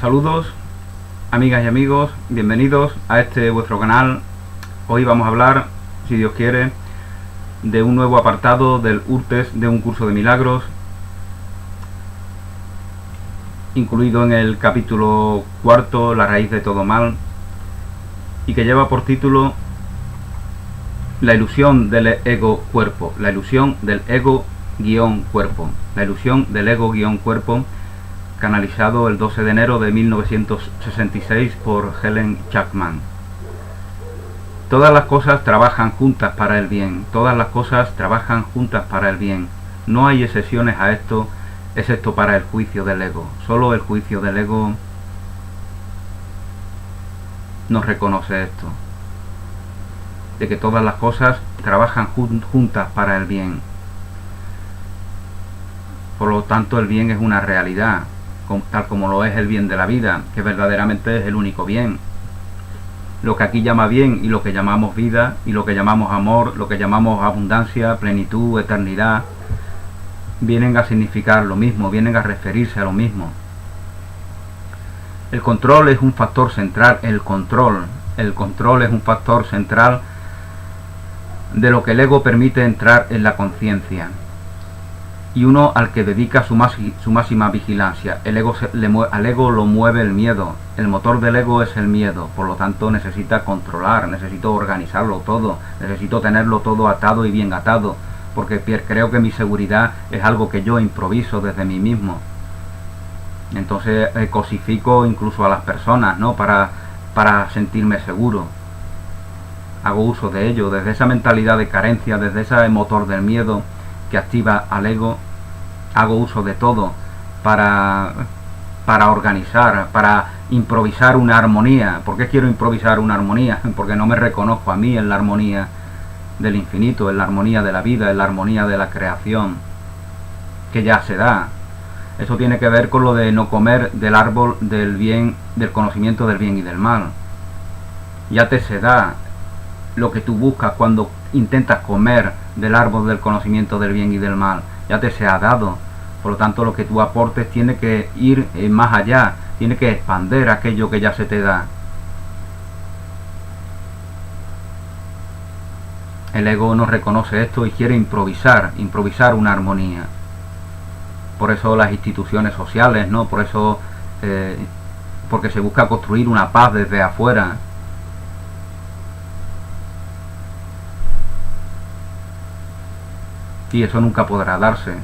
Saludos, amigas y amigos, bienvenidos a este vuestro canal. Hoy vamos a hablar, si Dios quiere, de un nuevo apartado del URTES de un curso de milagros, incluido en el capítulo cuarto, la raíz de todo mal, y que lleva por título la ilusión del ego-cuerpo, la ilusión del ego-cuerpo, la ilusión del ego-cuerpo, canalizado el 12 de enero de 1966 por Helen Chapman. Todas las cosas trabajan juntas para el bien, todas las cosas trabajan juntas para el bien. No hay excepciones a esto, excepto para el juicio del ego. Solo el juicio del ego nos reconoce esto, de que todas las cosas trabajan juntas para el bien. Por lo tanto, el bien es una realidad, tal como lo es el bien de la vida, que verdaderamente es el único bien. Lo que aquí llama bien y lo que llamamos vida y lo que llamamos amor, lo que llamamos abundancia, plenitud, eternidad, vienen a significar lo mismo, vienen a referirse a lo mismo. El control es un factor central, el control es un factor central de lo que el ego permite entrar en la conciencia, y uno al que dedica su máxima vigilancia. Al ego lo mueve el miedo, el motor del ego es el miedo, por lo tanto necesita controlar, necesito organizarlo todo, necesito tenerlo todo atado y bien atado, porque creo que mi seguridad es algo que yo improviso desde mí mismo. Entonces cosifico incluso a las personas, ¿no? Para sentirme seguro. Hago uso de ello, desde esa mentalidad de carencia, desde ese motor del miedo que activa al ego, hago uso de todo para organizar, para improvisar una armonía. ¿Por qué quiero improvisar una armonía? Porque no me reconozco a mí en la armonía del infinito, en la armonía de la vida, en la armonía de la creación, que ya se da. Eso tiene que ver con lo de no comer del árbol del bien, del conocimiento del bien y del mal. Ya te se da lo que tú buscas cuando intentas comer del árbol del conocimiento del bien y del mal, ya te se ha dado. Por lo tanto, lo que tú aportes tiene que ir más allá, tiene que expandir aquello que ya se te da. El ego no reconoce esto y quiere improvisar una armonía. Por eso las instituciones sociales, ¿no? Por eso, porque se busca construir una paz desde afuera. Y eso nunca podrá darse.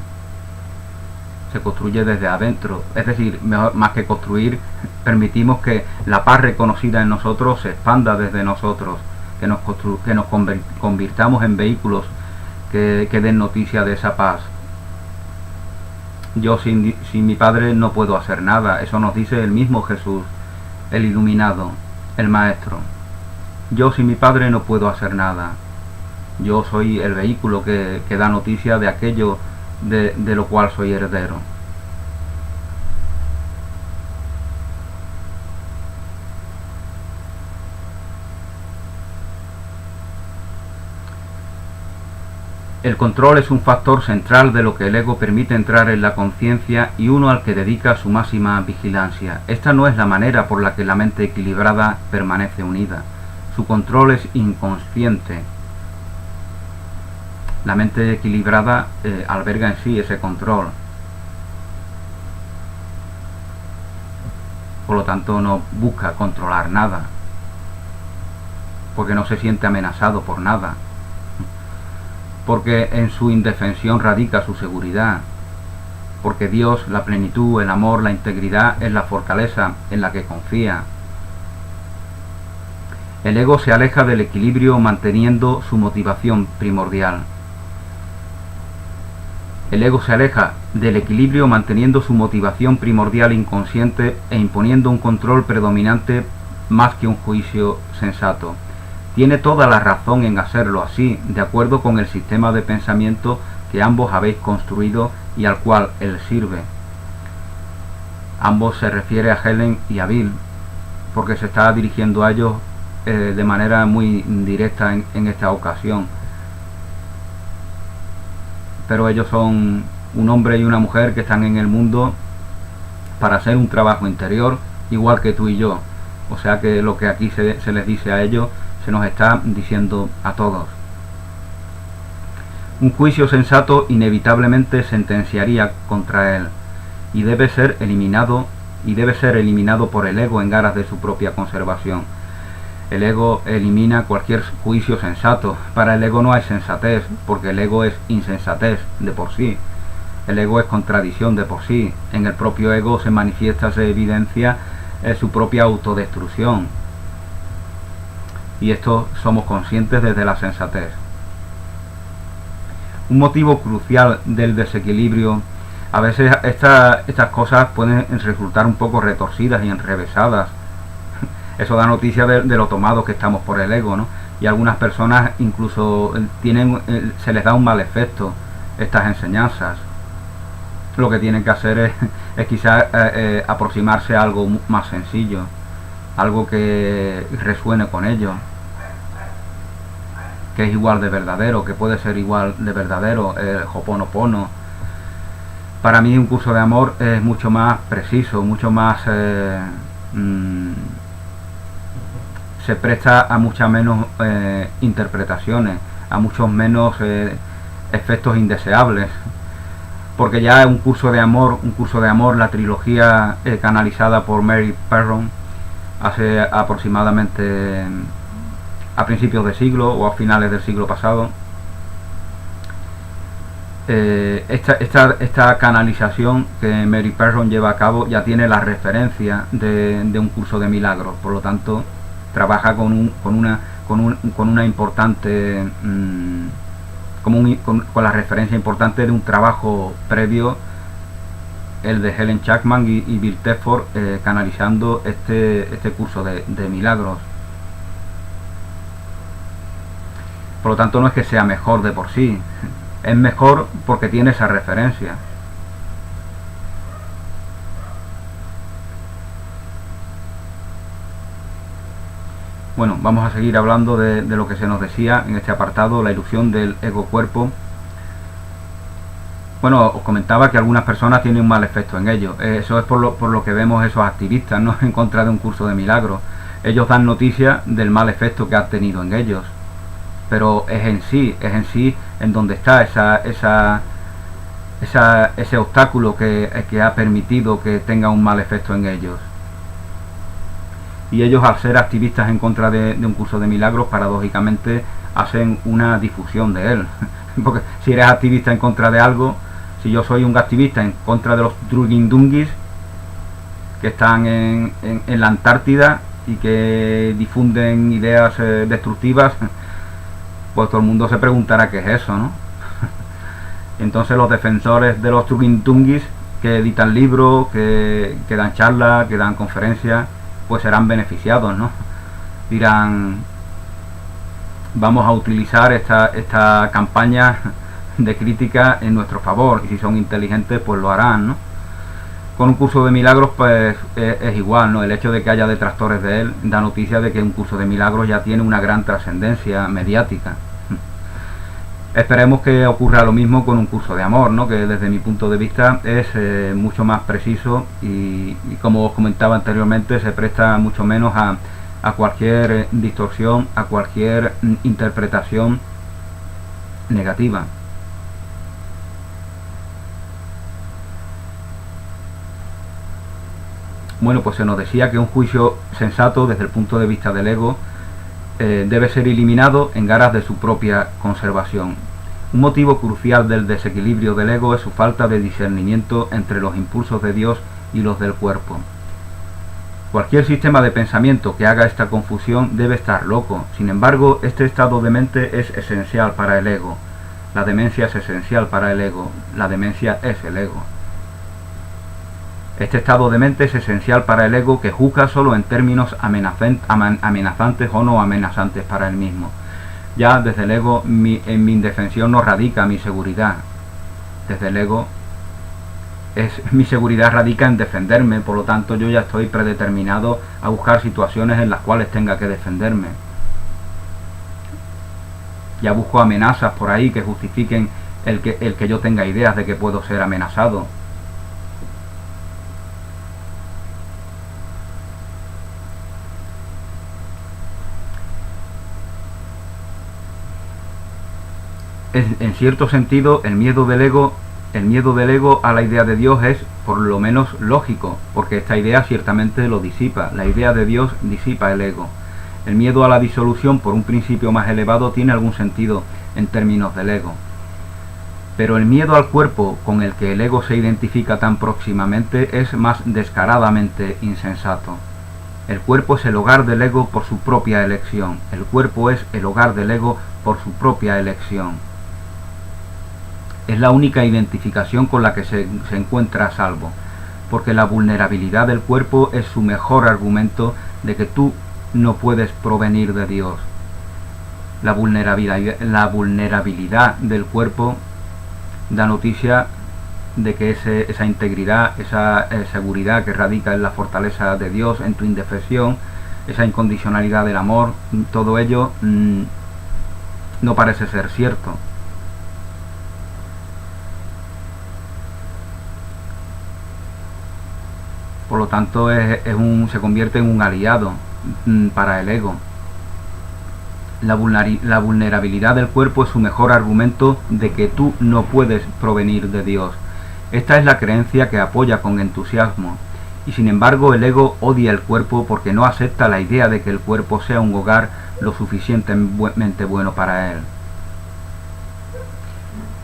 Se construye desde adentro. Es decir, más que construir, permitimos que la paz reconocida en nosotros se expanda desde nosotros, que nos convirtamos en vehículos que den noticia de esa paz. Yo sin mi Padre no puedo hacer nada. Eso nos dice el mismo Jesús, el iluminado, el Maestro. Yo sin mi Padre no puedo hacer nada. Yo soy el vehículo que da noticia de aquello de lo cual soy heredero. El control es un factor central de lo que el ego permite entrar en la conciencia y uno al que dedica su máxima vigilancia. Esta no es la manera por la que la mente equilibrada permanece unida. Su control es inconsciente. La mente equilibrada alberga en sí ese control. Por lo tanto, no busca controlar nada, porque no se siente amenazado por nada, porque en su indefensión radica su seguridad, porque Dios, la plenitud, el amor, la integridad es la fortaleza en la que confía. El ego se aleja del equilibrio manteniendo su motivación primordial. El ego se aleja del equilibrio manteniendo su motivación primordial inconsciente e imponiendo un control predominante más que un juicio sensato. Tiene toda la razón en hacerlo así, de acuerdo con el sistema de pensamiento que ambos habéis construido y al cual él sirve. Ambos se refiere a Helen y a Bill, porque se está dirigiendo a ellos de manera muy directa en esta ocasión. Pero ellos son un hombre y una mujer que están en el mundo para hacer un trabajo interior igual que tú y yo. O sea que lo que aquí se les dice a ellos, se nos está diciendo a todos. Un juicio sensato inevitablemente sentenciaría contra él, y debe ser eliminado por el ego en aras de su propia conservación. El ego elimina cualquier juicio sensato. Para el ego no hay sensatez, porque el ego es insensatez de por sí. El ego es contradicción de por sí. En el propio ego se manifiesta, se evidencia su propia autodestrucción. Y esto somos conscientes desde la sensatez. Un motivo crucial del desequilibrio, a veces estas cosas pueden resultar un poco retorcidas y enrevesadas. Eso da noticia de lo tomados que estamos por el ego, ¿no? Y algunas personas incluso se les da un mal efecto estas enseñanzas. Lo que tienen que hacer es quizás aproximarse a algo más sencillo, algo que resuene con ellos, que es igual de verdadero, que puede ser igual de verdadero, el Ho'oponopono. Para mí un curso de amor es mucho más preciso, mucho más se presta a muchas menos interpretaciones, a muchos menos efectos indeseables, porque ya un curso de amor, la trilogía canalizada por Mary Perron hace aproximadamente a principios de siglo o a finales del siglo pasado. Esta canalización que Mary Perron lleva a cabo ya tiene la referencia de un curso de milagros, por lo tanto trabaja con una importante con la referencia importante de un trabajo previo, el de Helen Chapman y Bill Tedford, canalizando este curso de milagros. Por lo tanto no es que sea mejor de por sí, es mejor porque tiene esa referencia. Bueno, vamos a seguir hablando de lo que se nos decía en este apartado, la ilusión del ego-cuerpo. Bueno, os comentaba que algunas personas tienen un mal efecto en ello. Eso es por lo que vemos esos activistas, ¿no? En contra de un curso de milagros. Ellos dan noticia del mal efecto que ha tenido en ellos. Pero es en sí en donde está ese obstáculo que ha permitido que tenga un mal efecto en ellos. Y ellos, al ser activistas en contra de un curso de milagros, paradójicamente hacen una difusión de él. Porque si eres activista en contra de algo, si yo soy un activista en contra de los Drugindungis que están en la Antártida y que difunden ideas destructivas, pues todo el mundo se preguntará qué es eso, ¿no? Entonces los defensores de los Drugindungis, que editan libros, que dan charlas, que dan conferencias, pues serán beneficiados, ¿no? Dirán, vamos a utilizar esta campaña de crítica en nuestro favor, y si son inteligentes pues lo harán, ¿no? Con un curso de milagros pues es igual, ¿no? El hecho de que haya detractores de él da noticia de que un curso de milagros ya tiene una gran trascendencia mediática. Esperemos que ocurra lo mismo con un curso de amor, ¿no? Que desde mi punto de vista es mucho más preciso y como os comentaba anteriormente, se presta mucho menos a cualquier distorsión, a cualquier interpretación negativa. Bueno, pues se nos decía que un juicio sensato desde el punto de vista del ego debe ser eliminado en aras de su propia conservación. Un motivo crucial del desequilibrio del ego es su falta de discernimiento entre los impulsos de Dios y los del cuerpo. Cualquier sistema de pensamiento que haga esta confusión debe estar loco. Sin embargo, este estado de mente es esencial para el ego. La demencia es esencial para el ego. La demencia es el ego. Este estado de mente es esencial para el ego, que juzga solo en términos amenazantes o no amenazantes para él mismo. Ya desde el ego, en mi indefensión no radica mi seguridad. Desde el ego, mi seguridad radica en defenderme, por lo tanto yo ya estoy predeterminado a buscar situaciones en las cuales tenga que defenderme. Ya busco amenazas por ahí que justifiquen el que yo tenga ideas de que puedo ser amenazado. En cierto sentido, el miedo del ego a la idea de Dios es por lo menos lógico, porque esta idea ciertamente lo disipa. La idea de Dios disipa el ego. El miedo a la disolución por un principio más elevado tiene algún sentido en términos del ego. Pero el miedo al cuerpo con el que el ego se identifica tan próximamente es más descaradamente insensato. El cuerpo es el hogar del ego por su propia elección. El cuerpo es el hogar del ego por su propia elección. Es la única identificación con la que se encuentra a salvo, porque la vulnerabilidad del cuerpo es su mejor argumento de que tú no puedes provenir de Dios. La vulnerabilidad del cuerpo da noticia de que esa integridad, esa seguridad que radica en la fortaleza de Dios, en tu indefensión, esa incondicionalidad del amor, todo ello no parece ser cierto. Por lo tanto, se convierte en un aliado para el ego. La vulnerabilidad del cuerpo es su mejor argumento de que tú no puedes provenir de Dios. Esta es la creencia que apoya con entusiasmo, y sin embargo el ego odia el cuerpo porque no acepta la idea de que el cuerpo sea un hogar lo suficientemente bueno para él.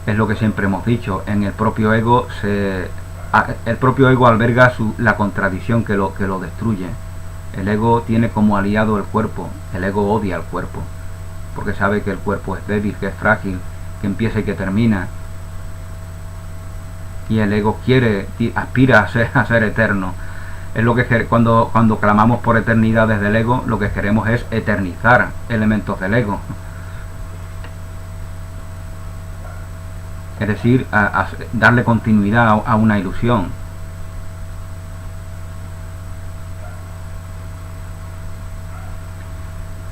Es lo que siempre hemos dicho, en el propio ego alberga la contradicción que lo destruye. El ego tiene como aliado el cuerpo, el ego odia al cuerpo, porque sabe que el cuerpo es débil, que es frágil, que empieza y que termina. Y el ego aspira a ser eterno. Es lo que cuando clamamos por eternidad desde el ego, lo que queremos es eternizar elementos del ego. Es decir, a darle continuidad a una ilusión.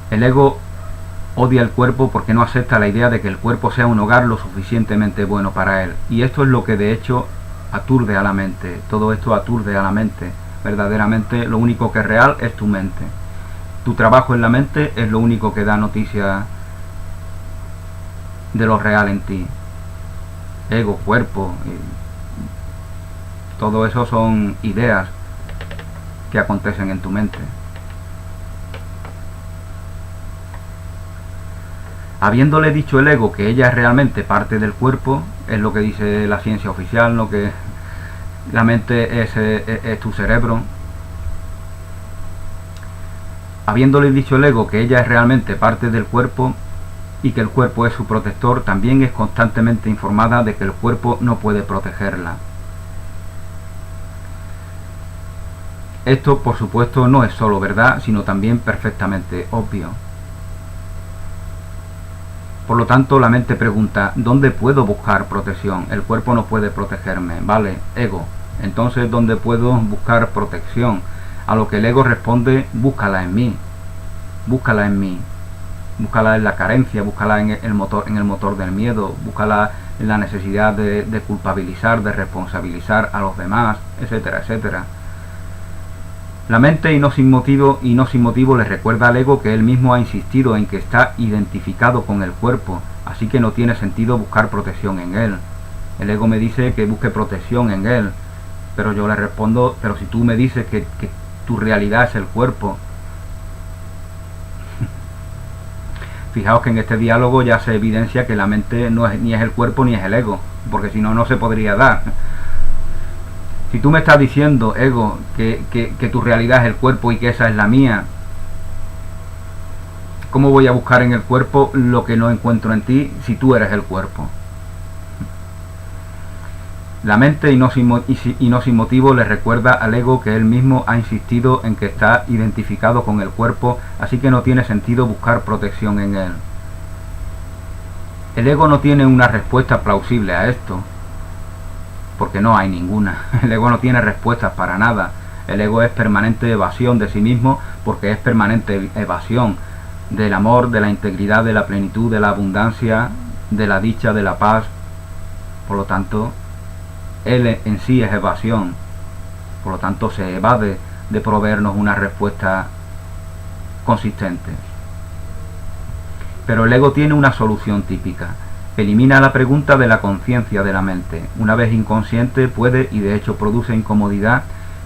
El ego odia el cuerpo porque no acepta la idea de que el cuerpo sea un hogar lo suficientemente bueno para él. Y esto es lo que de hecho aturde a la mente. Todo esto aturde a la mente. Verdaderamente lo único que es real es tu mente. Tu trabajo en la mente es lo único que da noticia de lo real en ti. Ego, cuerpo, todo eso son ideas que acontecen en tu mente. Habiéndole dicho el ego que ella es realmente parte del cuerpo, es lo que dice la ciencia oficial, ¿no? Que la mente es tu cerebro. Habiéndole dicho el ego que ella es realmente parte del cuerpo y que el cuerpo es su protector, también es constantemente informada de que el cuerpo no puede protegerla. Esto, por supuesto, no es solo verdad, sino también perfectamente obvio. Por lo tanto, la mente pregunta, ¿dónde puedo buscar protección? El cuerpo no puede protegerme. Vale, ego. Entonces, ¿dónde puedo buscar protección? A lo que el ego responde, búscala en mí. Búscala en mí. Búscala en la carencia, búscala en el motor del miedo, búscala en la necesidad de culpabilizar, de responsabilizar a los demás, etcétera, etcétera. La mente, y no sin motivo, le recuerda al ego que él mismo ha insistido en que está identificado con el cuerpo, así que no tiene sentido buscar protección en él. El ego me dice que busque protección en él, pero yo le respondo, pero si tú me dices que tu realidad es el cuerpo. Fijaos que en este diálogo ya se evidencia que la mente ni es el cuerpo ni es el ego, porque si no, no se podría dar. Si tú me estás diciendo, ego, que tu realidad es el cuerpo y que esa es la mía, ¿cómo voy a buscar en el cuerpo lo que no encuentro en ti si tú eres el cuerpo? La mente, y no sin motivo, le recuerda al ego que él mismo ha insistido en que está identificado con el cuerpo, así que no tiene sentido buscar protección en él. El ego no tiene una respuesta plausible a esto, porque no hay ninguna. El ego no tiene respuestas para nada. El ego es permanente evasión de sí mismo, porque es permanente evasión del amor, de la integridad, de la plenitud, de la abundancia, de la dicha, de la paz. Por lo tanto, él en sí es evasión. Por lo tanto, se evade de proveernos una respuesta consistente. Pero el ego tiene una solución típica. Elimina la pregunta de la conciencia de la mente. Una vez inconsciente puede y de hecho produce incomodidad,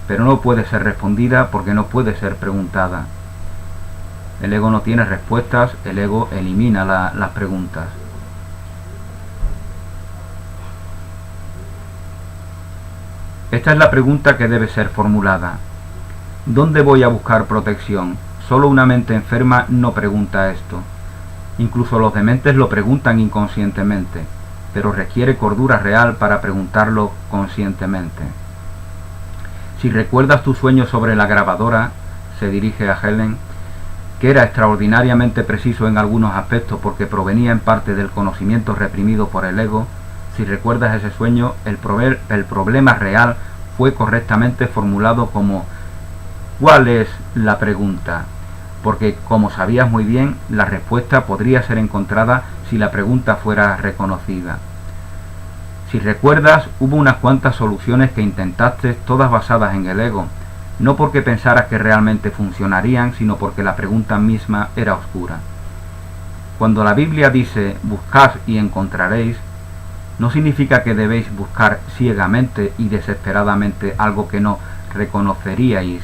pero no puede ser respondida porque no puede ser preguntada. El ego no tiene respuestas, el ego elimina las preguntas. Esta es la pregunta que debe ser formulada. ¿Dónde voy a buscar protección? Solo una mente enferma no pregunta esto. Incluso los dementes lo preguntan inconscientemente, pero requiere cordura real para preguntarlo conscientemente. Si recuerdas tu sueño sobre la grabadora, se dirige a Helen, que era extraordinariamente preciso en algunos aspectos porque provenía en parte del conocimiento reprimido por el ego, si recuerdas ese sueño, el problema real fue correctamente formulado como ¿cuál es la pregunta? Porque, como sabías muy bien, la respuesta podría ser encontrada si la pregunta fuera reconocida. Si recuerdas, hubo unas cuantas soluciones que intentaste, todas basadas en el ego, no porque pensaras que realmente funcionarían, sino porque la pregunta misma era oscura. Cuando la Biblia dice, buscad y encontraréis, no significa que debéis buscar ciegamente y desesperadamente algo que no reconoceríais.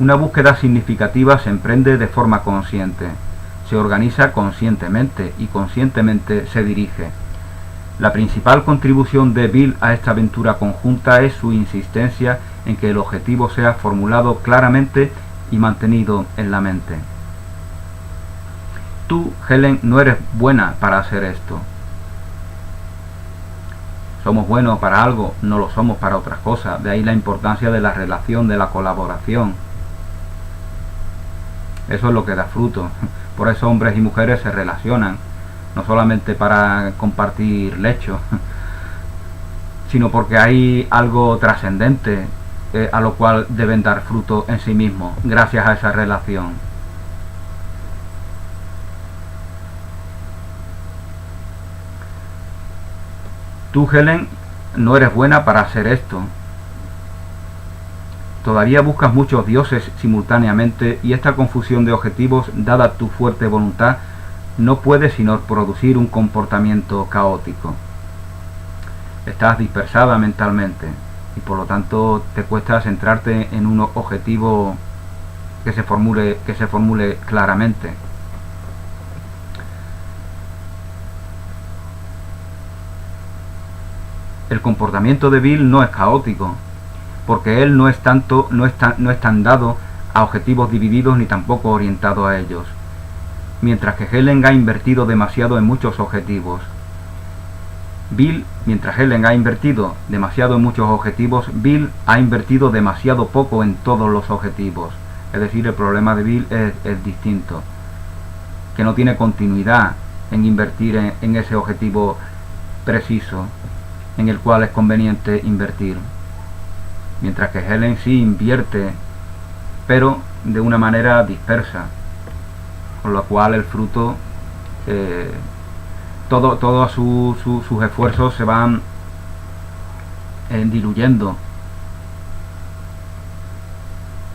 Una búsqueda significativa se emprende de forma consciente, se organiza conscientemente y conscientemente se dirige. La principal contribución de Bill a esta aventura conjunta es su insistencia en que el objetivo sea formulado claramente y mantenido en la mente. Tú, Helen, no eres buena para hacer esto. Somos buenos para algo, no lo somos para otras cosas. De ahí la importancia de la relación, de la colaboración. Eso es lo que da fruto. Por eso hombres y mujeres se relacionan, no solamente para compartir lecho, sino porque hay algo trascendente a lo cual deben dar fruto en sí mismos, gracias a esa relación. Tú, Helen, no eres buena para hacer esto. Todavía buscas muchos dioses simultáneamente y esta confusión de objetivos, dada tu fuerte voluntad, no puede sino producir un comportamiento caótico. Estás dispersada mentalmente y por lo tanto te cuesta centrarte en un objetivo que se formule claramente. El comportamiento de Bill no es caótico, porque él no es tan dado a objetivos divididos ni tampoco orientado a ellos, mientras que Helen ha invertido demasiado en muchos objetivos. Mientras Helen ha invertido demasiado en muchos objetivos, Bill ha invertido demasiado poco en todos los objetivos. Es decir, el problema de Bill es distinto, que no tiene continuidad en invertir en ese objetivo preciso en el cual es conveniente invertir. Mientras que Helen sí invierte, pero de una manera dispersa, con lo cual el fruto, todos sus esfuerzos se van diluyendo,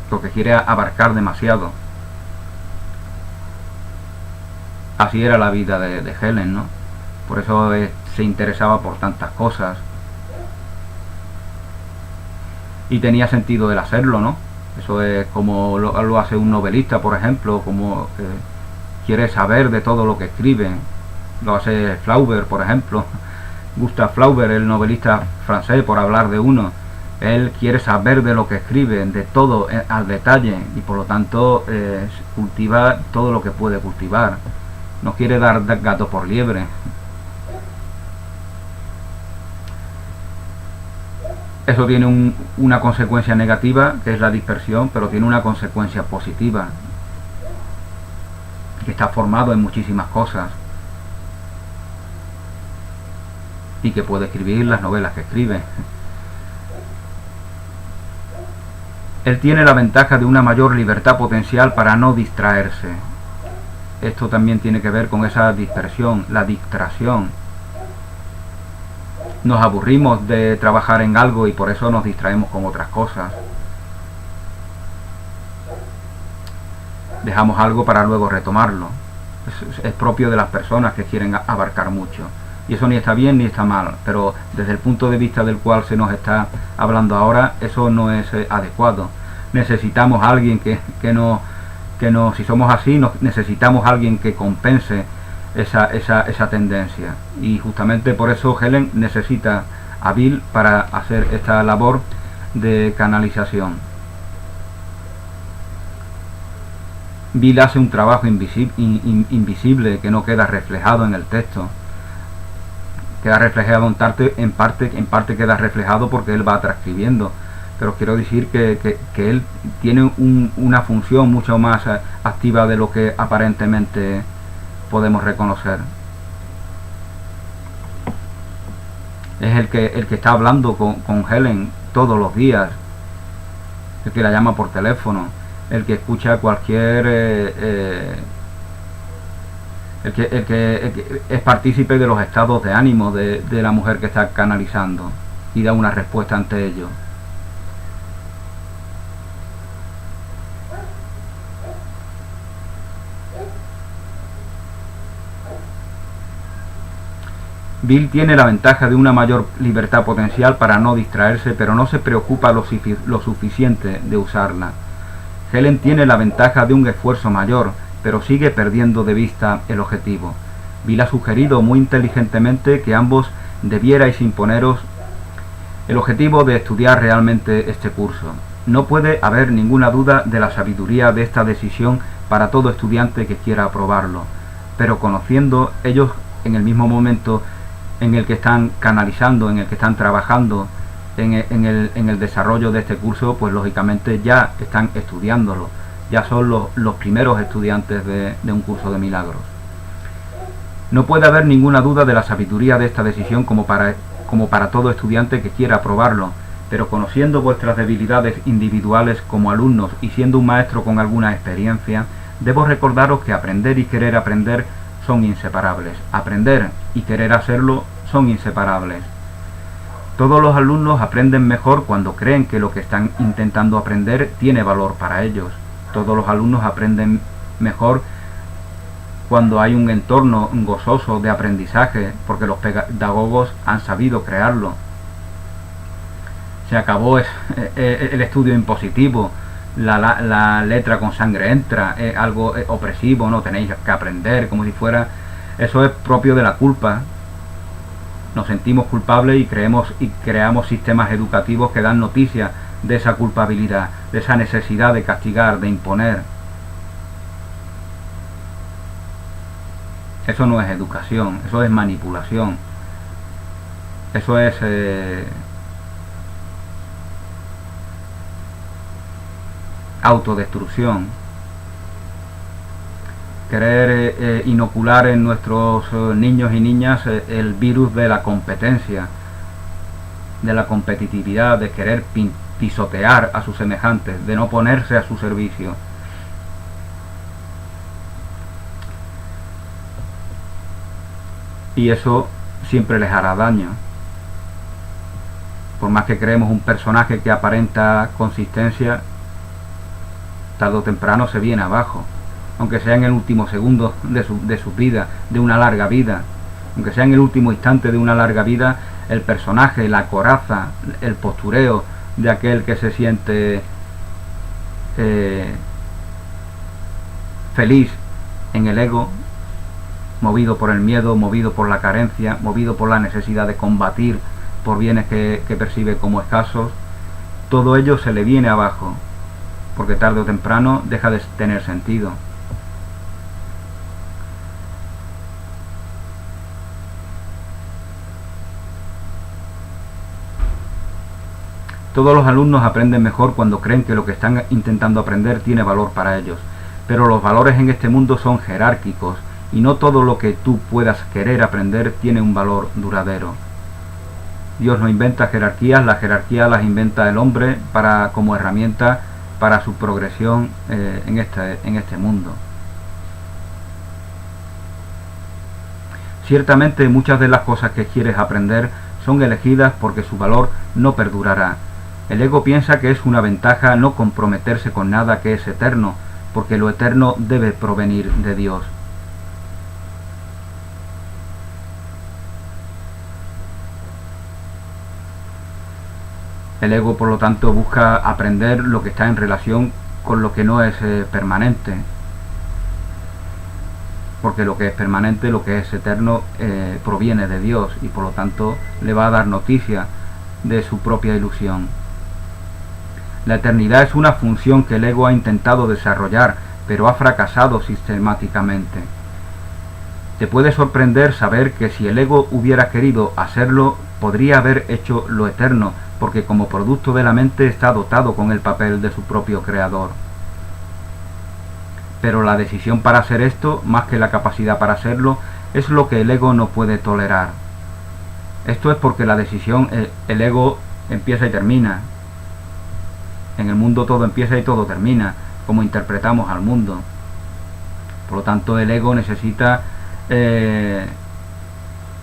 porque quiere abarcar demasiado. Así era la vida de Helen, ¿no? Por eso se interesaba por tantas cosas. Y tenía sentido el hacerlo, ¿no? Eso es como lo hace un novelista, por ejemplo, como quiere saber de todo lo que escribe. Lo hace Flaubert, por ejemplo. Gustave Flaubert, el novelista francés, por hablar de uno. Él quiere saber de lo que escribe, de todo al detalle, y por lo tanto cultiva todo lo que puede cultivar. No quiere dar gato por liebre. Eso tiene una consecuencia negativa, que es la dispersión, pero tiene una consecuencia positiva, que está formado en muchísimas cosas y que puede escribir las novelas que escribe. Él tiene la ventaja de una mayor libertad potencial para no distraerse. Esto también tiene que ver con esa dispersión, la distracción. Nos aburrimos de trabajar en algo y por eso nos distraemos con otras cosas. Dejamos algo para luego retomarlo. Es propio de las personas que quieren abarcar mucho. Y eso ni está bien ni está mal, pero desde el punto de vista del cual se nos está hablando ahora, eso no es adecuado. Necesitamos a alguien que si somos así, necesitamos a alguien que compense esa tendencia. Y justamente por eso Helen necesita a Bill para hacer esta labor de canalización. Bill hace un trabajo invisible que no queda reflejado en el texto. Queda reflejado en parte queda reflejado porque él va transcribiendo. Pero quiero decir que él tiene una función mucho más activa de lo que aparentemente podemos reconocer. Es el que está hablando con Helen todos los días, el que la llama por teléfono, el que escucha cualquier el que es partícipe de los estados de ánimo de la mujer que está canalizando y da una respuesta ante ello. Bill tiene la ventaja de una mayor libertad potencial para no distraerse, pero no se preocupa lo suficiente de usarla. Helen tiene la ventaja de un esfuerzo mayor, pero sigue perdiendo de vista el objetivo. Bill ha sugerido muy inteligentemente que ambos debierais imponeros el objetivo de estudiar realmente este curso. No puede haber ninguna duda de la sabiduría de esta decisión para todo estudiante que quiera aprobarlo, pero conociendo ellos en el mismo momento en el que están canalizando, en el que están trabajando en el desarrollo de este curso, pues lógicamente ya están estudiándolo, ya son los primeros estudiantes de un curso de milagros. No puede haber ninguna duda de la sabiduría de esta decisión como para todo estudiante que quiera aprobarlo, pero conociendo vuestras debilidades individuales como alumnos y siendo un maestro con alguna experiencia, debo recordaros que aprender y querer aprender son inseparables. Aprender y querer hacerlo son inseparables. Todos los alumnos aprenden mejor cuando creen que lo que están intentando aprender tiene valor para ellos. Todos los alumnos aprenden mejor cuando hay un entorno gozoso de aprendizaje, porque los pedagogos han sabido crearlo. Se acabó el estudio impositivo, la letra con sangre entra, es algo opresivo, no tenéis que aprender, como si fuera... Eso es propio de la culpa. Nos sentimos culpables y creamos sistemas educativos que dan noticia de esa culpabilidad, de esa necesidad de castigar, de imponer. Eso no es educación, eso es manipulación. Eso es autodestrucción. Querer inocular en nuestros niños y niñas el virus de la competencia, de la competitividad, de querer pisotear a sus semejantes, de no ponerse a su servicio. Y eso siempre les hará daño. Por más que creemos un personaje que aparenta consistencia, tarde o temprano se viene abajo. Aunque sea en el último segundo de su vida, de una larga vida, aunque sea en el último instante de una larga vida, el personaje, la coraza, el postureo de aquel que se siente feliz en el ego, movido por el miedo, movido por la carencia, movido por la necesidad de combatir por bienes que percibe como escasos, todo ello se le viene abajo, porque tarde o temprano deja de tener sentido. Todos los alumnos aprenden mejor cuando creen que lo que están intentando aprender tiene valor para ellos, pero los valores en este mundo son jerárquicos y no todo lo que tú puedas querer aprender tiene un valor duradero. Dios no inventa jerarquías, las jerarquías las inventa el hombre como herramienta para su progresión en este mundo. Ciertamente muchas de las cosas que quieres aprender son elegidas porque su valor no perdurará. El ego piensa que es una ventaja no comprometerse con nada que es eterno, porque lo eterno debe provenir de Dios. El ego, por lo tanto, busca aprender lo que está en relación con lo que no es permanente. Porque lo que es permanente, lo que es eterno, proviene de Dios y por lo tanto le va a dar noticia de su propia ilusión. La eternidad es una función que el ego ha intentado desarrollar, pero ha fracasado sistemáticamente. Te puede sorprender saber que si el ego hubiera querido hacerlo, podría haber hecho lo eterno, porque como producto de la mente está dotado con el papel de su propio creador. Pero la decisión para hacer esto, más que la capacidad para hacerlo, es lo que el ego no puede tolerar. Esto es porque la decisión, el ego empieza y termina. En el mundo todo empieza y todo termina, como interpretamos al mundo. Por lo tanto, el ego necesita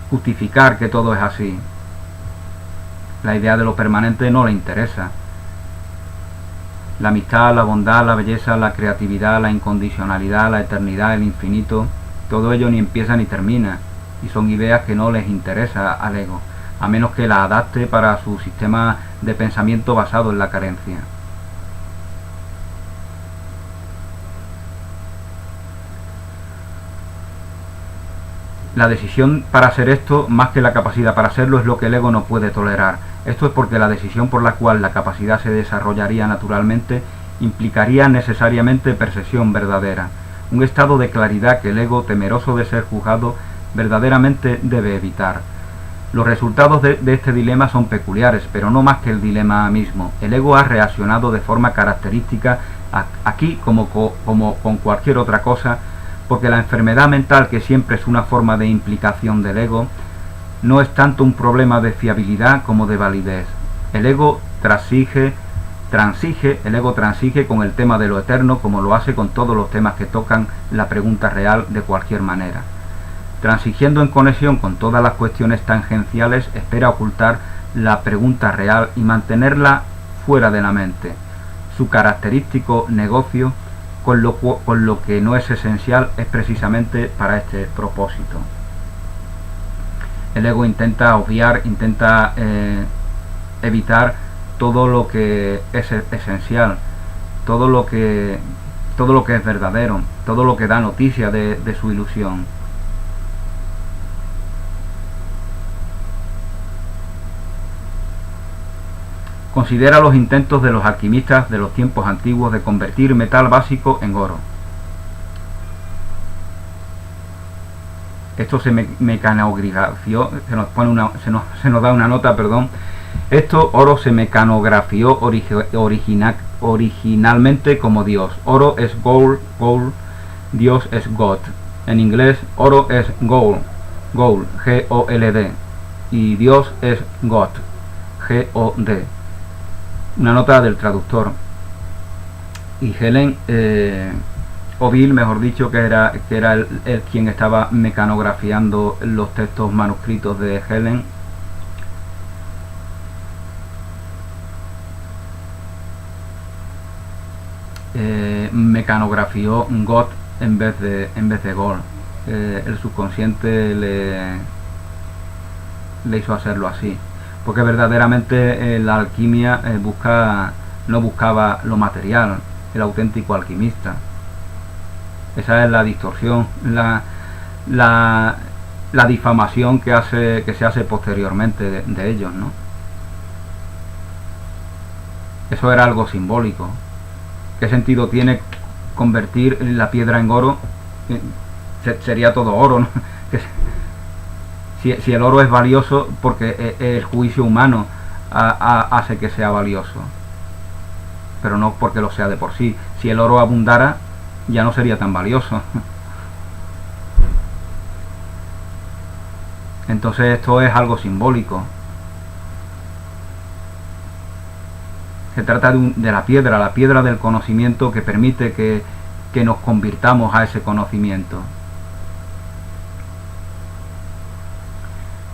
justificar que todo es así. La idea de lo permanente no le interesa. La amistad, la bondad, la belleza, la creatividad, la incondicionalidad, la eternidad, el infinito, todo ello ni empieza ni termina, y son ideas que no les interesa al ego, a menos que la adapte para su sistema de pensamiento basado en la carencia. La decisión para hacer esto, más que la capacidad para hacerlo, es lo que el ego no puede tolerar. Esto es porque la decisión por la cual la capacidad se desarrollaría naturalmente implicaría necesariamente percepción verdadera, un estado de claridad que el ego, temeroso de ser juzgado, verdaderamente debe evitar. Los resultados de este dilema son peculiares, pero no más que el dilema mismo. El ego ha reaccionado de forma característica aquí como con cualquier otra cosa, porque la enfermedad mental, que siempre es una forma de implicación del ego, no es tanto un problema de fiabilidad como de validez. El ego transige con el tema de lo eterno, como lo hace con todos los temas que tocan la pregunta real de cualquier manera. Transigiendo en conexión con todas las cuestiones tangenciales, espera ocultar la pregunta real y mantenerla fuera de la mente. Su característico negocio con lo que no es esencial es precisamente para este propósito. El ego intenta obviar, intenta evitar todo lo que es esencial, todo lo que es verdadero, todo lo que da noticia de su ilusión. Considera los intentos de los alquimistas de los tiempos antiguos de convertir metal básico en oro. Esto se mecanografió, se nos da una nota, perdón. Oro se mecanografió originalmente como Dios. Oro es gold, Dios es God. En inglés, oro es gold, G-O-L-D, y Dios es God, G-O-D. Una nota del traductor. Y Helen Oville, mejor dicho, que era el quien estaba mecanografiando los textos manuscritos de Helen, mecanografió God en vez de Gold. El subconsciente le hizo hacerlo así, porque verdaderamente la alquimia no buscaba lo material, el auténtico alquimista. Esa es la distorsión, la difamación que se hace posteriormente de ellos, ¿no? Eso era algo simbólico. ¿Qué sentido tiene convertir la piedra en oro? Sería todo oro, ¿no? Si el oro es valioso, porque el juicio humano hace que sea valioso, pero no porque lo sea de por sí. Si el oro abundara, ya no sería tan valioso. Entonces esto es algo simbólico. Se trata de la piedra del conocimiento que permite que nos convirtamos a ese conocimiento.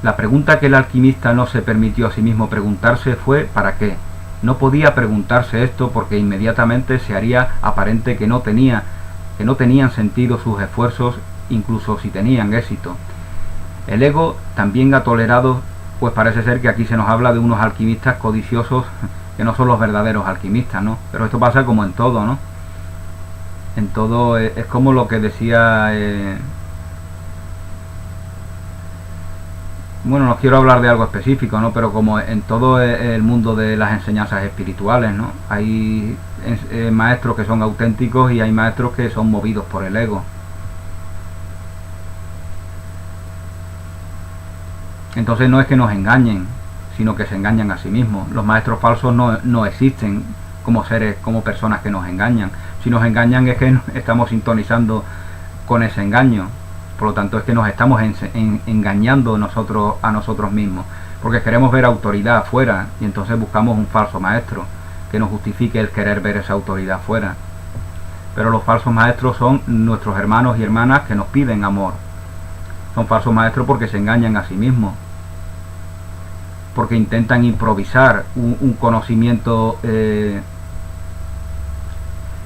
La pregunta que el alquimista no se permitió a sí mismo preguntarse fue ¿para qué? No podía preguntarse esto porque inmediatamente se haría aparente que no tenían sentido sus esfuerzos, incluso si tenían éxito. El ego también ha tolerado pues parece ser que aquí se nos habla de unos alquimistas codiciosos que no son los verdaderos alquimistas, ¿no? Pero esto pasa como en todo, ¿no? En todo es como lo que decía... bueno, no quiero hablar de algo específico, ¿no? Pero como en todo el mundo de las enseñanzas espirituales, ¿no? Hay maestros que son auténticos y hay maestros que son movidos por el ego. Entonces no es que nos engañen, sino que se engañan a sí mismos. Los maestros falsos no existen como seres, como personas que nos engañan. Si nos engañan es que estamos sintonizando con ese engaño. Por lo tanto es que nos estamos engañando a nosotros mismos, porque queremos ver autoridad afuera y entonces buscamos un falso maestro que nos justifique el querer ver esa autoridad afuera. Pero los falsos maestros son nuestros hermanos y hermanas que nos piden amor. Son falsos maestros porque se engañan a sí mismos, porque intentan improvisar un conocimiento,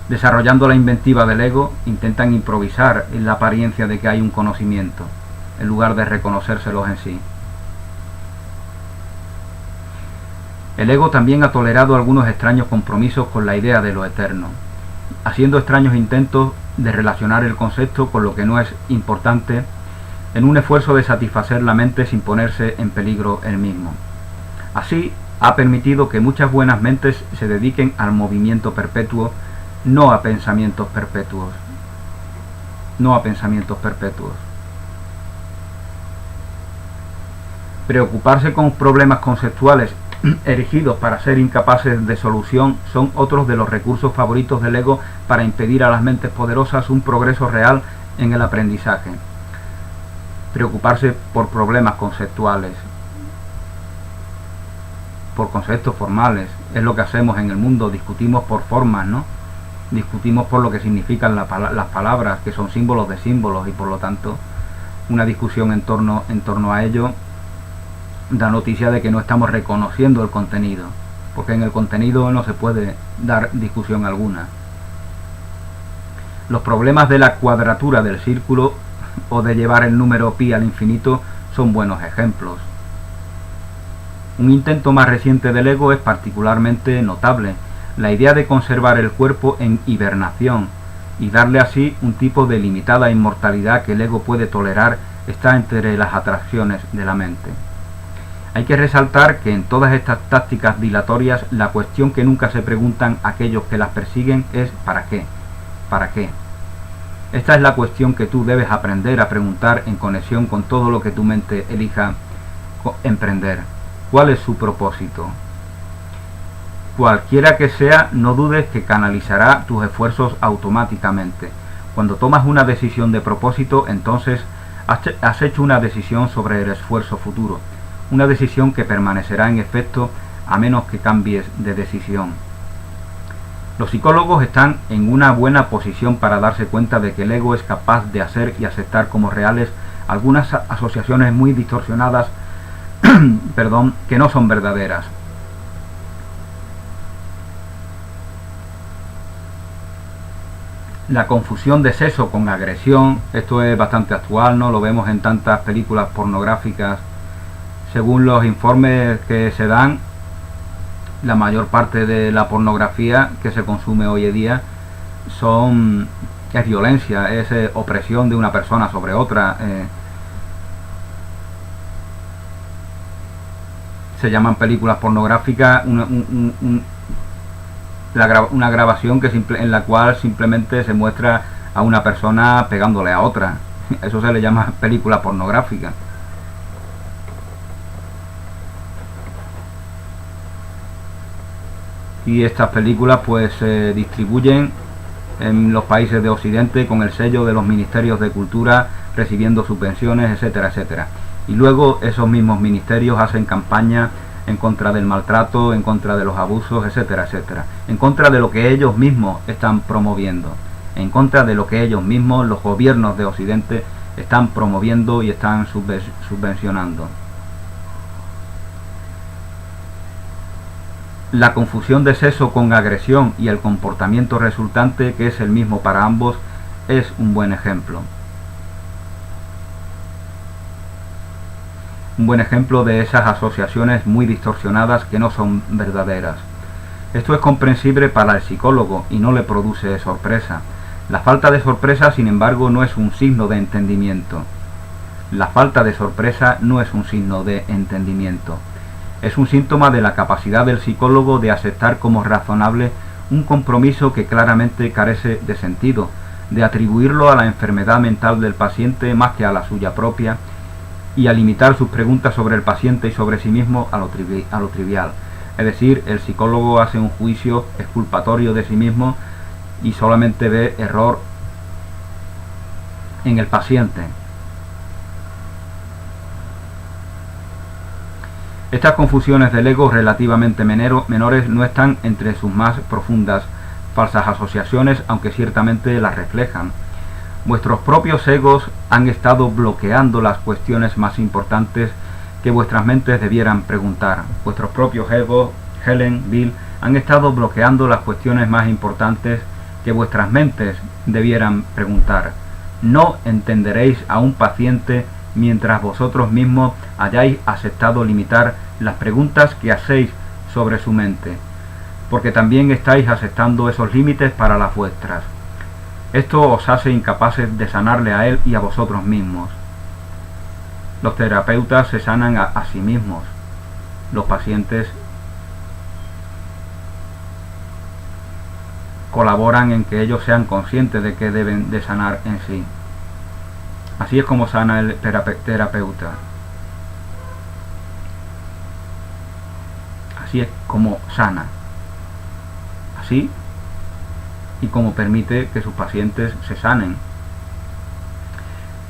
desarrollando la inventiva del ego, intentan improvisar en la apariencia de que hay un conocimiento, en lugar de reconocérselos en sí. El ego también ha tolerado algunos extraños compromisos con la idea de lo eterno, haciendo extraños intentos de relacionar el concepto con lo que no es importante, en un esfuerzo de satisfacer la mente sin ponerse en peligro él mismo. Así, ha permitido que muchas buenas mentes se dediquen al movimiento perpetuo, no a pensamientos perpetuos. No a pensamientos perpetuos. Preocuparse con problemas conceptuales erigidos para ser incapaces de solución son otros de los recursos favoritos del ego para impedir a las mentes poderosas un progreso real en el aprendizaje. Preocuparse por problemas conceptuales, por conceptos formales, es lo que hacemos en el mundo, discutimos por formas, ¿no? Discutimos por lo que significan las palabras, que son símbolos de símbolos, y por lo tanto una discusión en torno a ello da noticia de que no estamos reconociendo el contenido, porque en el contenido no se puede dar discusión alguna. Los problemas de la cuadratura del círculo o de llevar el número pi al infinito son buenos ejemplos. Un intento más reciente del ego es particularmente notable: la idea de conservar el cuerpo en hibernación y darle así un tipo de limitada inmortalidad que el ego puede tolerar está entre las atracciones de la mente. Hay que resaltar que en todas estas tácticas dilatorias la cuestión que nunca se preguntan aquellos que las persiguen es ¿para qué? ¿Para qué? Esta es la cuestión que tú debes aprender a preguntar en conexión con todo lo que tu mente elija emprender. ¿Cuál es su propósito? Cualquiera que sea, no dudes que canalizará tus esfuerzos automáticamente. Cuando tomas una decisión de propósito, entonces has hecho una decisión sobre el esfuerzo futuro, una decisión que permanecerá en efecto a menos que cambies de decisión. Los psicólogos están en una buena posición para darse cuenta de que el ego es capaz de hacer y aceptar como reales algunas asociaciones muy distorsionadas que no son verdaderas. La confusión de sexo con agresión, esto es bastante actual, ¿no? Lo vemos en tantas películas pornográficas. Según los informes que se dan, la mayor parte de la pornografía que se consume hoy en día es violencia, es opresión de una persona sobre otra. Se llaman películas pornográficas una grabación en la cual simplemente se muestra a una persona pegándole a otra. Eso se le llama película pornográfica. Y estas películas pues se distribuyen en los países de Occidente con el sello de los ministerios de cultura, recibiendo subvenciones, etcétera, etcétera. Y luego esos mismos ministerios hacen campaña en contra del maltrato, en contra de los abusos, etcétera, etcétera, en contra de lo que ellos mismos están promoviendo, en contra de lo que ellos mismos, los gobiernos de Occidente, están promoviendo y están subvencionando. La confusión de sexo con agresión y el comportamiento resultante, que es el mismo para ambos, es un buen ejemplo. un buen ejemplo de esas asociaciones muy distorsionadas que no son verdaderas. Esto es comprensible para el psicólogo y no le produce sorpresa. La falta de sorpresa, sin embargo, no es un signo de entendimiento. La falta de sorpresa no es un signo de entendimiento. Es un síntoma de la capacidad del psicólogo de aceptar como razonable un compromiso que claramente carece de sentido, de atribuirlo a la enfermedad mental del paciente más que a la suya propia, y a limitar sus preguntas sobre el paciente y sobre sí mismo a lo trivial. Es decir, el psicólogo hace un juicio exculpatorio de sí mismo y solamente ve error en el paciente. Estas confusiones del ego relativamente menores no están entre sus más profundas falsas asociaciones, aunque ciertamente las reflejan. Vuestros propios egos han estado bloqueando las cuestiones más importantes que vuestras mentes debieran preguntar. Vuestros propios egos, Helen, Bill, han estado bloqueando las cuestiones más importantes que vuestras mentes debieran preguntar. No entenderéis a un paciente mientras vosotros mismos hayáis aceptado limitar las preguntas que hacéis sobre su mente, porque también estáis aceptando esos límites para las vuestras. Esto os hace incapaces de sanarle a él y a vosotros mismos. Los terapeutas se sanan a sí mismos. Los pacientes colaboran en que ellos sean conscientes de que deben de sanar en sí. Así es como sana el terapeuta. Así es como sana. Así y como permite que sus pacientes se sanen.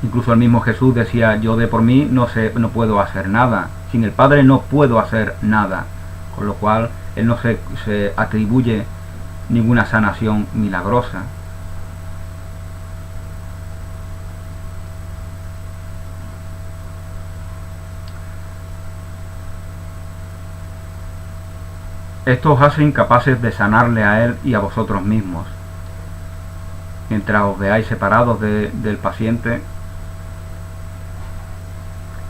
Incluso el mismo Jesús decía: yo de por mí no puedo hacer nada. Sin el Padre no puedo hacer nada. Con lo cual él no se atribuye ninguna sanación milagrosa. Esto os hace incapaces de sanarle a él y a vosotros mismos. Mientras os veáis separados del paciente,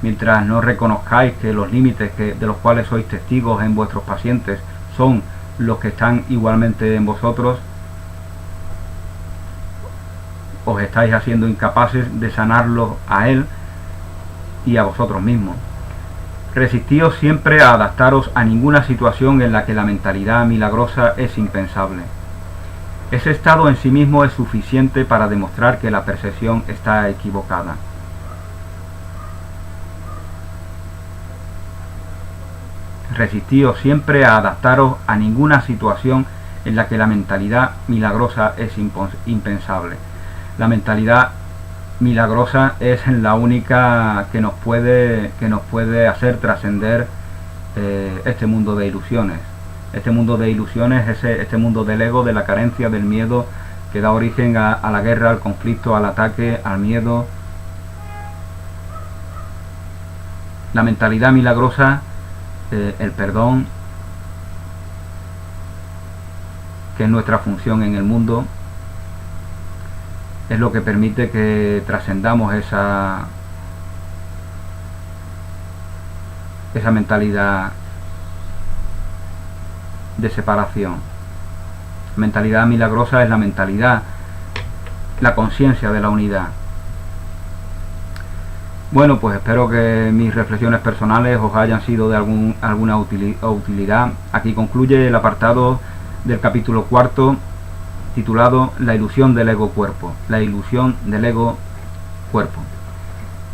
mientras no reconozcáis que los límites de los cuales sois testigos en vuestros pacientes son los que están igualmente en vosotros, os estáis haciendo incapaces de sanarlos a él y a vosotros mismos. Resistíos siempre a adaptaros a ninguna situación en la que la mentalidad milagrosa es impensable. Ese estado en sí mismo es suficiente para demostrar que la percepción está equivocada. Resistíos siempre a adaptaros a ninguna situación en la que la mentalidad milagrosa es impensable. La mentalidad milagrosa es la única que nos puede hacer trascender este mundo de ilusiones. Este mundo de ilusiones es este mundo del ego, de la carencia, del miedo, que da origen a la guerra, al conflicto, al ataque, al miedo. La mentalidad milagrosa, el perdón, que es nuestra función en el mundo, es lo que permite que trascendamos esa mentalidad de separación. Mentalidad milagrosa es la mentalidad, la conciencia de la unidad. Bueno, pues espero que mis reflexiones personales os hayan sido de alguna utilidad. Aquí concluye el apartado del capítulo 4, titulado La ilusión del ego-cuerpo. La ilusión del ego-cuerpo.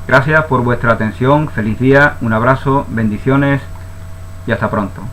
Gracias por vuestra atención, feliz día, un abrazo, bendiciones y hasta pronto.